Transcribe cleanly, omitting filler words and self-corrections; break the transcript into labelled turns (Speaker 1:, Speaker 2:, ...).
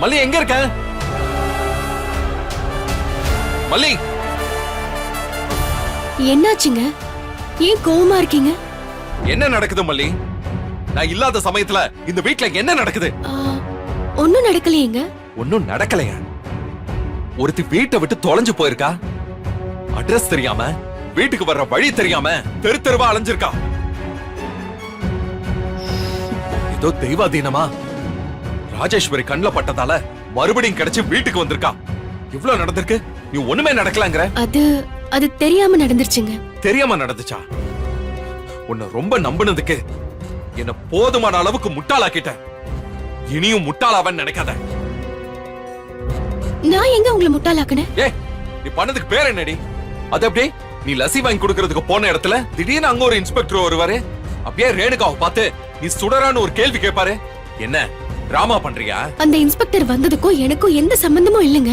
Speaker 1: மல்லி எங்க இருக்க? மல்லி
Speaker 2: என்னாச்சுங்க? ஏன் கோவமா இருக்கீங்க?
Speaker 1: என்ன நடக்குது மல்லி? நான் இல்லாத சமயத்துல இந்த வீட்ல என்ன நடக்குது?
Speaker 2: ஒண்ணும் நடக்கலையேங்க.
Speaker 1: ஒன்னும் நடக்கலையா? ஒருத்தி வீட்டை விட்டு தொலைஞ்சு போயிருக்கா. அட்ரஸ் தெரியாம, வீட்டுக்கு வர்ற வழி தெரியாம தெரு தெருவா அலைஞ்சிருக்கா. ஏதோ தெய்வாதீனமா ராஜேஸ்வரி கண்ணுல பட்டதால மறுபடியும் கிடைச்சு வீட்டுக்கு வந்திருக்கா. இவ்ளோ நடந்திருக்கு, நீ ஒண்ணுமே நடக்கலங்கற?
Speaker 2: அது தெரியாம நடந்துருச்சுங்க.
Speaker 1: தெரியாம நடந்துச்சா? உன்னை ரொம்ப நம்பினதுக்கு என்ன போதுமான அளவுக்கு முட்டாளாக்கிட்ட. இனியும் முட்டாளாவன்னு நினைக்காத.
Speaker 2: நான் எங்க உங்களை முட்டாளாக்குனேன்?
Speaker 1: நீ பண்ணதுக்கு பேர் என்னடி? அது அப்படியே நீ லசி வாங்கி கொடுக்கறதுக்கு போன இடத்துல திடீர்னு அங்க ஒரு இன்ஸ்பெக்டர் வருவாரு. அப்படியே ரேணுகாவை பார்த்து நீ சுடரான்னு ஒரு கேள்வி கேட்பாரு. என்ன டிராமா பண்றியா?
Speaker 2: அந்த இன்ஸ்பெக்டர் வந்ததுக்கும் எனக்கும் எந்த சம்பந்தமும் இல்லைங்க.